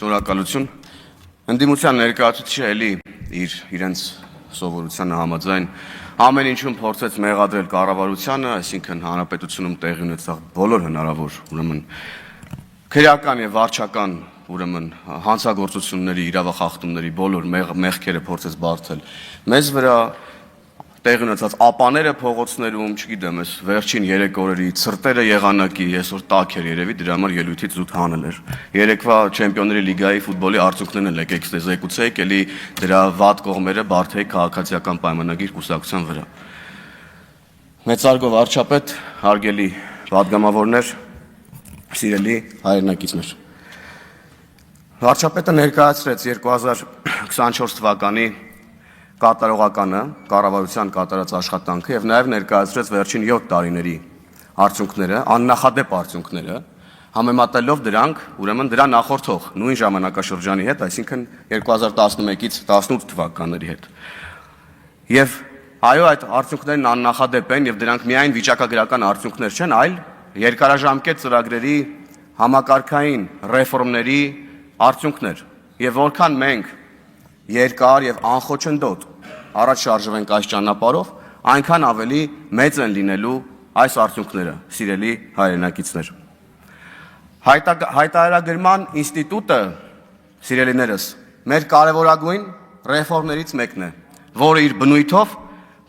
Շնորհակալություն։ Ընդդիմության ներկայացուցիչը էլի իրենց սովորությանը համաձայն ամեն ինչում փորձեց մեղադրել կառավարությանը, այսինքն հանրապետությունում տեղի ունեցող բոլոր հնարավոր ուրեմն քրեական եւ վարչական ուրեմն հանցագործությունների, իրավախախտումների բոլոր մեղքերը փորձեց բարթել մեզ վրա, տեղի ունեցած ապաները փողոցներում, չգիտեմ, այս վերջին 3 օրերի ցրտերը եղանակի, այսօր տաք էր երևի, դրա համար ելույթից զուտ հանել էր։ Երեկվա Չեմպիոնների լիգայի ֆուտբոլի արդյունքներն եկեք զեկուցեք, էլի դրա վատ կողմերը բարթեի քաղաքացիական պայմանագիր կուսակցության վրա։ Մեծարգո վարչապետ, հարգելի պատգամավորներ, սիրելի հայրենակիցներ։ Վարչապետը ներկայացրեց 2024 թվականի կատարողականը, կառավարության կատարած աշխատանքը եւ նաեւ ներկայացրեց վերջին 7 տարիների արդյունքները, աննախադեպ արդյունքները, համեմատելով դրանք, ուրեմն դրա նախորդող նույն ժամանակաշրջանի հետ, այսինքն 2011-ից 18 թվականների հետ։ Եվ այո, այդ արդյունքներն աննախադեպ են եւ դրանք միայն վիճակագրական արդյունքներ չեն, այլ երկարաժամկետ ծրագրերի համակարգային ռեֆորմների արդյունքներ։ Եվ որքան մենք երկար եւ անխոչնդոտ առաջ շարժվենք այս ճանապարհով, այնքան ավելի մեծ են լինելու այս արդյունքները, սիրելի հայրենակիցներ։ Հայտարարագրման ինստիտուտը, սիրելիներս, մեր կարևորագույն ռեֆորմներից մեկն է, որը իր բնույթով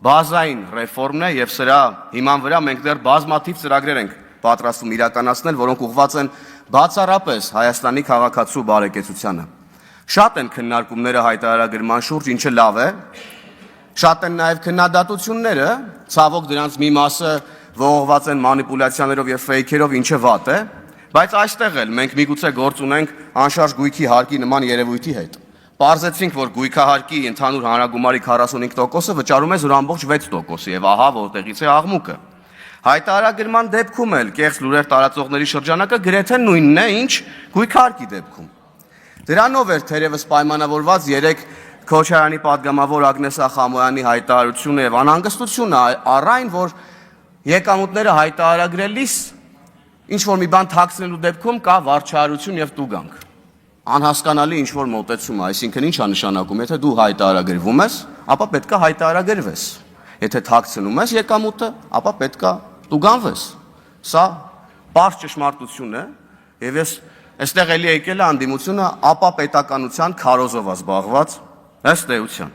բազային ռեֆորմն է եւ սրա հիման վրա մենք դեռ բազմաթիվ ծրագրեր ենք պատրաստում իրականացնել, որոնք ուղղված են բացառապես Հայաստանի քաղաքացու բարեկեցությանը։ Շատ են քննարկումները հայտարարագրման շուրջ, ինչը լավ է, շատ են նաև քննադատությունները, ցավոք դրանց մի մասը ողողված են մանիպուլյացիաներով եւ ֆեյքերով, ինչը վատ է, բայց այստեղ էլ մենք միգուցե գործ ունենք անշարժ գույքի հարկի նման երևույթի հետ։ Պարզեցինք, որ գույքահարկի ընդհանուր հանրագումարի 45%-ը վճարում է 0.6% եւ ահա որտեղից է աղմուկը։ Հայտարարագրման դեպքում էլ կեղծ լուրեր տարածողների շրջանակը գրեթե նույնն է, ինչ գույքահարկի դեպքում։ Դրանով էր թերևս պայմանավորված 3 Քոչարյանի պատգամավոր Ագնես Ախամոյանի հայտարարությունը եւ անհանգստությունը առայն, որ եկամուտները հայտարարագրելիս ինչ որ մի բան թաքցնելու դեպքում կա վարչարություն եւ տուգանք։ Անհասկանալի ինչ որ մոտեցում է, այսինքն ի՞նչ է նշանակում, եթե դու հայտարարագրվում ես, ապա պետք է հայտարարագրվես։ Եթե թաքցնում ես եկամուտը, ապա պետք է տուգանվես։ Սա բարձ ճշմարտություն է եւ ես այստեղ էլի եկել է անդիմությունը ապա պետականության քարոզով զբաղված ըստ էության։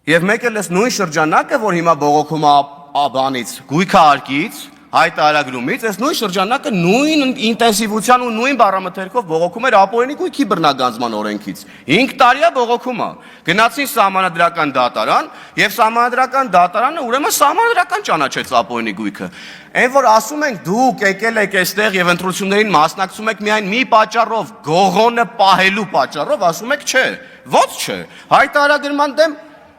Եվ մեկ էլ էս նույն շրջանակը, որ հիմա բողոքում է բանից, գույքահարկից, հայտարարագրումից, այս նույն շրջանակը նույն ինտենսիվության ու նույն բառամթերքով բողոքում էր ապօրինի գույքի բռնագանձման օրենքից։ 5 տարի է բողոքում է։ Գնացին սահմանադրական դատարան եւ սահմանադրական դատարանը ուրեմն սահմանադրական ճանաչեց ապօրինի գույքը։ Այն որ ասում ենք դուք եկել եք այստեղ եւ ընտրություններին մասնակցում եք միայն մի պատճառով, գողոնը պահելու պատճառով, ասում եք չէ, ո՞նց չէ։ Հայտարարագրման դեմ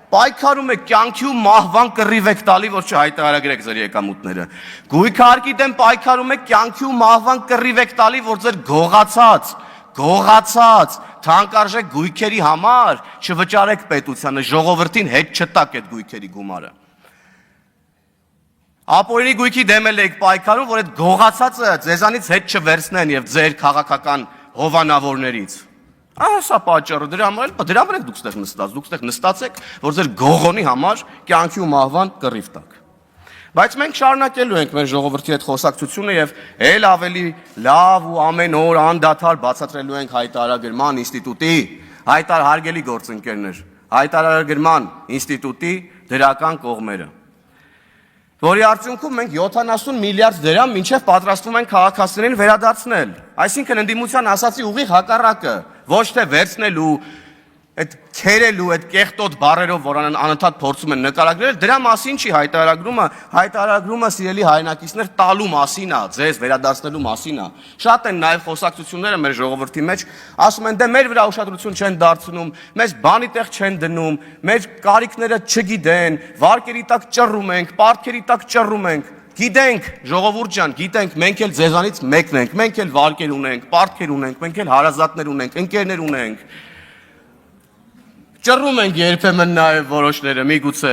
պայքարում եք, կյանքի ու մահվան կռիվ եք տալի, որ չհայտարարագրեք ձեր եկամուտները։ Գույքահարկի դեմ պայքարում եք, կյանքի ու մահվան կռիվ եք տալի, որ ձեր գողացած, թանկարժեք գույքերի համար չվճարեք պետությանը, ժողովրդին հետ չտակ այդ գույքերի գումարը։ Ապօրինի գույքի դեմ եք պայքարում, որ այդ գողացածը ձեզանից հետ չվերցնեն եւ ձեր քաղաքական հովանավորներից։ Սա պատճառը, դրա համար եք դուք ստեղ նստած եք, որ ձեր գողոնի համար կյանքի ու մահվան կռիվ տաք։ Բայց մենք շարունակելու ենք մեր ժողովրդի հետ խոսակցությունը եւ ել ավելի լավ ու ամեն օր անդադար բացատրելու ենք հայտարարագրման ինստիտուտի, հարգելի գործընկերներ, հայտարարագրման ինստիտուտի դրական կողմերը, որի արդյունքում մենք 70 միլիարդ դրամ մինչև պատրաստվում ենք քաղաքացիներին վերադարձնել։ Այսինքն ընդդիմության ասացի ուղիղ հակառակը, ոչ թե վերցնելու, այդ քերելու, այդ կեղտոտ բառերով, որ անընդհատ փորձում են նկարագրել, դրա մասին չի հայտարարագրումը սիրելի հայրենակիցներ տալու մասին է, ձեզ վերադարձնելու մասին է։ Շատ են նաև խոսակցությունները մեր ժողովրդի մեջ, ասում են դե մեր վրա ուշադրություն չեն դարձնում, մեզ բանի տեղ չեն դնում, մեր կարիքները չգիտեն, վարկերի տակ ճռռում ենք, պարտքերի տակ ճռռում ենք։ Գիտենք, ժողովուրդ ջան, գիտենք, մենք էլ ձեզանից մեկն ենք, մենք էլ վարկեր ունենք, պարտքեր ունենք, մենք էլ հարազատներ ունենք, ընկերներ ունենք։ Ճռռում ենք երբեմն նաև որոշները, միգուցե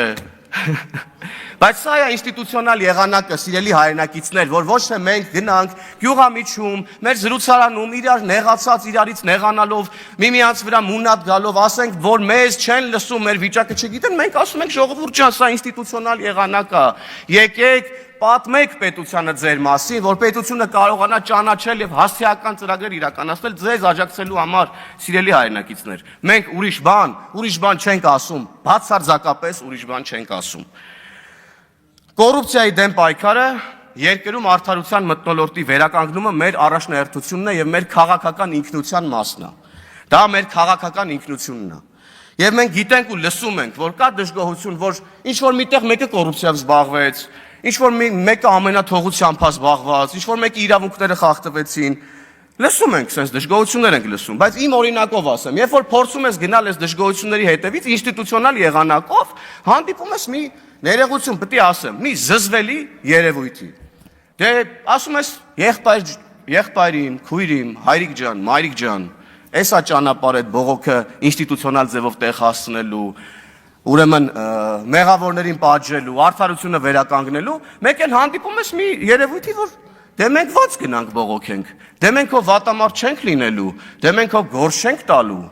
Բայց սա է ինստիտուցիոնալ եղանակը, սիրելի հայրենակիցներ, որ ոչ թե մենք գնանք գյուղամիջում, մեր զրուցարանում իրար նեղացած իրարից նեղանալով, միմյանց վրա մունատ գալով, ասենք, որ մեզ չեն լսում, մեր վիճակը չգիտեն, մենք ասում ենք ժողովուրդ ջան, սա ինստիտուցիոնալ եղանակ է։ Եկեք պատմեք պետությանը ձեր մասին, որ պետությունը կարողանա ճանաչել եւ հասցեական ծրագրեր իրականացնել ձեզ աջակցելու համար, սիրելի հայրենակիցներ։ Մենք ուրիշ բան չենք ասում, բացարձակապես ուրիշ բան չենք ասում։ Կոռուպցիայի դեմ պայքարը երկրում արդարության մթնոլորտի վերականգնումը մեր առաջնահերթությունն է եւ մեր քաղաքական ինքնության մասն է։ Դա մեր քաղաքական ինքնությունն է։ Եվ մենք գիտենք ու լսում ենք, որ կա դժգոհություն, որ ինչ որ միտեղ մեկը կոռուպցիայով զբաղվեց, ինչ որ մեկը ամենաթողությամբ է զբաղված, ինչ որ մեկի իրավունքները խախտվեցին։ Լսում ենք, sense դժգոհություններ ենք լսում, բայց իմ օրինակով ասեմ, երբ որ փորձում ես գնալ այս դժգոհությունների հետևից ինստիտուցիոնալ եղանակով, հանդիպում ես մի ներողություն, պետք է ասեմ, մի զզվելի երևույթի։ Դե ասում ես եղբայրին, քույրին, հայրիկ ջան, մայրիկ ջան, էսա ճանապարհ այդ բողոքը ինստիտուցիոնալ ձևով տեղ հասցնելու, ուրեմն մեղավորներին պատժելու, արդարությունը վերականգնելու, մեկ էլ հանդիպում ես մի երևույթի, որ դե մենք ո՞նց գնանք բողոքենք, դե մենք հո վատամարդ չենք լինելու, դե մենք հո գործ չենք տալու։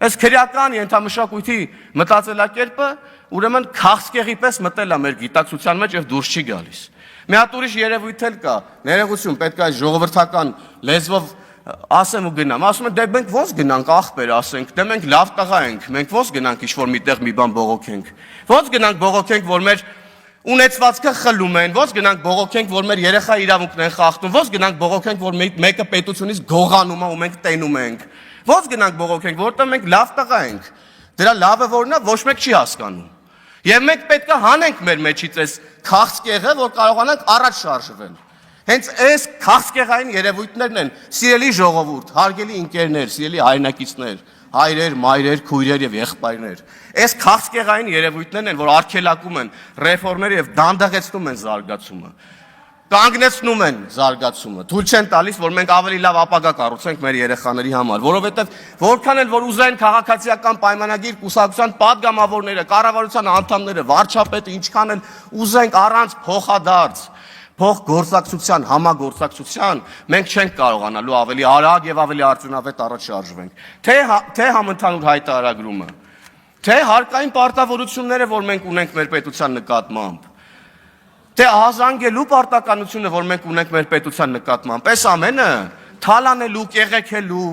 Այս քրեական ենթամշակույթի մտածելակերպը ուրեմն քաղցկեղի պես մտել է մեր գիտակցության մեջ եւ դուրս չի գալիս։ Մի հատ ուրիշ երևույթ էլ կա, ներողություն, պետք է ժողովրդական լեզվով ասեմ ու գնամ, ասում են դե մենք ո՞նց գնանք ախպեր ասենք, դե մենք լավ տղա ենք, մենք ո՞նց գնանք ինչ-որ միտեղ մի բան բողոքենք, ո՞նց գնանք բողոքենք, որ մեր ունեցվածքը խլում են, ո՞նց գնանք բողոքենք, որ մեր երեխա իրավունքն են խախտում, ո՞նց գնանք բողոքենք, որ մեկը պետությունից գողանում է ու մենք տենում ենք, ո՞նց գնանք բողոքենք, որտեղ մենք լավ տղա ենք, դրա լավը որն է, ոչ մեկ չի հասկանում։ Եվ մենք պետք է հանենք մեր մեջից այս քաղցկեղը, որ կարողանանք առաջ շարժվել։ Հենց այս քաղցկեղային երևույթներն են, սիրելի ժողովուրդ, հարգելի ընկերներ, սիրելի հայրենակիցներ, հայրեր, մայրեր, քույրեր եւ եղբայրներ։ Այս քաղցկեղային երևույթներն են, որ արգելակում են ռեֆորմները եւ դանդաղեցնում են զարգացումը։ Կանգնեցնում են զարգացումը։ Թույլ չեն տալիս, որ մենք ավելի լավ ապագա կառուցենք մեր երեխաների համար, որովհետեւ որքան էլ որ ուզեն քաղաքացիական պայմանագիր կուսակցության падգամավորները, կառավարության անդամները, վարչապետը, ինչքան էլ ուզենք առանց փոխադարձ փոխգործակցության, համագործակցության մենք չենք կարողանալու ավելի արագ եւ ավելի արդյունավետ առաջ շարժվենք։ Թե համընդհանուր հայտարարագրումը, թե հարկային պարտավորությունները, որ մենք ունենք մեր պետության նկատմամբ, թե ահազանգելու պարտականությունը, որ մենք ունենք մեր պետության նկատմամբ, այս ամենը թալանելու, կեղեքելու,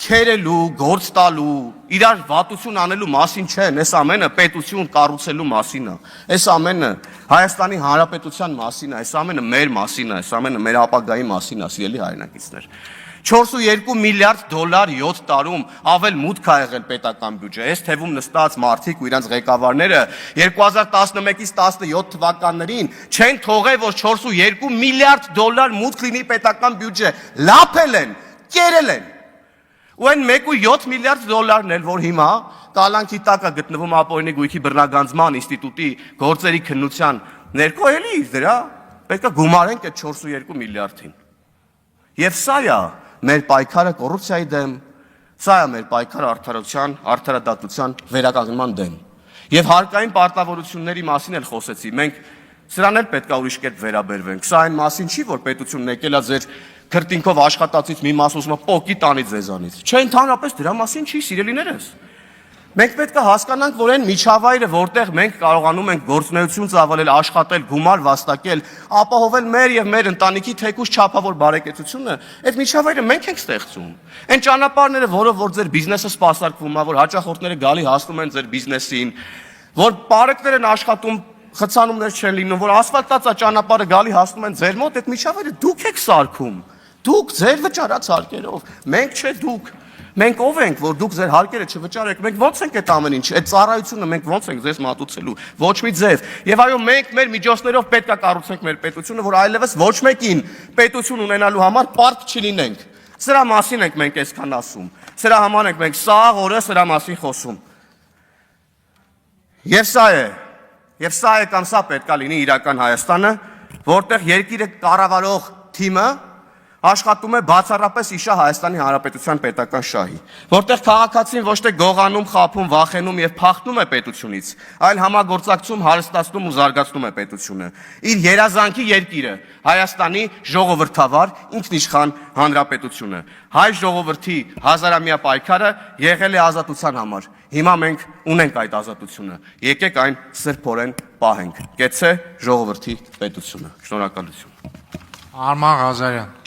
քերելու, գործ տալու, իրար վատություն անելու մասին չեն, այս ամենը պետություն կառուցելու մասին է։ Այս ամենը Հայաստանի Հանրապետության մասին է, այս ամենը մեր մասին է, այս ամենը մեր ապագայի մասին է, սիրելի հայրենակիցներ։ 4.2 միլիարդ դոլար 7 տարում ավել մուտք ա եղել պետական բյուջե։ Այս թվում նստած մարդիկ ու իրենց ղեկավարները 2011-ից 17 թվականներին չեն թողել, որ 4.2 միլիարդ դոլար մուտք լինի պետական բյուջե։ Լափել են, կերել են։ Ու այն 1.7 միլիարդ դոլարն էլ, որ հիմա կալանքի տակ է գտնվում ապօրինի գույքի բռնագանձման ինստիտուտի գործերի քննության ներքո էլի դրա պետք է գումարենք այդ 4.2 միլիարդին։ Եվ սա է մեր պայքարը կոռուպցիայի դեմ, սա է մեր պայքարը արդարության, արդարադատության վերականգնման դեմ։ Եվ հարկային պարտավորությունների մասին էլ խոսեցի, մենք սրան էլ պետք է ուրիշ կերպ վերաբերվենք։ Սա այն մասին չի, որ պետությունն եկել է ձեր քրտինքով աշխատածից մի մաս ուզում է պոկի տանի ձեզանից։ Չէ, ընդհանրապես դրա մասին չի, սիրելիներս։ Մենք պետք է հասկանանք, որ այն միջավայրը, որտեղ մենք կարողանում ենք գործունեություն ծավալել, աշխատել, գումար վաստակել, ապահովել մեր եւ մեր ընտանիքի թեկուզ չափավոր բարեկեցությունը, այդ միջավայրը մենք ենք ստեղծում։ Այն ճանապարհները, որով որ ձեր բիզնեսը սպասարկվում է, որ հաճախորդները գալի հասնում են ձեր բիզնեսին, որ բարեկներ են աշխատում, խցանումներ չեն լինում, որ ասֆալտացա ճանապարհը գալի հասնում են ձեր մոտ, այդ միջավայրը դուք եք սարքում։ Դուք ձեր վճարած հարկերով, մենք չէ դուք։ Մենք ով ենք, որ դուք ձեր հարկերը չվճարեք, մենք ո՞նց ենք այդ ամեն ինչ, այդ ծառայությունը մենք ո՞նց ենք ձեզ մատուցելու, ոչ մի ձև։ Եվ այո, մենք մեր միջոցներով պետք է կառուցենք մեր պետությունը, որ այլևս ոչ մեկին պետություն ունենալու համար պարտք չլինենք։ Սրա մասին ենք մենք այսքան ասում։ Սրա համար ենք մենք սաղ օրը սրա մասին խոսում։ Եվ սա է կամ սա պետք է լինի իրական Հայաստանը, որտեղ երկիրը կառավարող թիմը աշխատում է բացառապես իշա Հայաստանի Հանրապետության պետական շահի, որտեղ քաղաքացին ոչ թե գողանում, խաբում, վախենում եւ փախնում է պետությունից, այլ համագործակցում, հարստացնում ու զարգացնում է պետությունը։ Իր երազանքի երկիրը, Հայաստանի ժողովրդավար ինքնիշխան հանրապետությունը։ Հայ ժողովրդի հազարամյա պայքարը եղել է ազատության համար։ Հիմա մենք ունենք այդ ազատությունը։ Եկեք այն սրբորեն պահենք։ Կեցցե ժողովրդի պետությունը։ Շնորհակալություն։ Արման Ղազարյան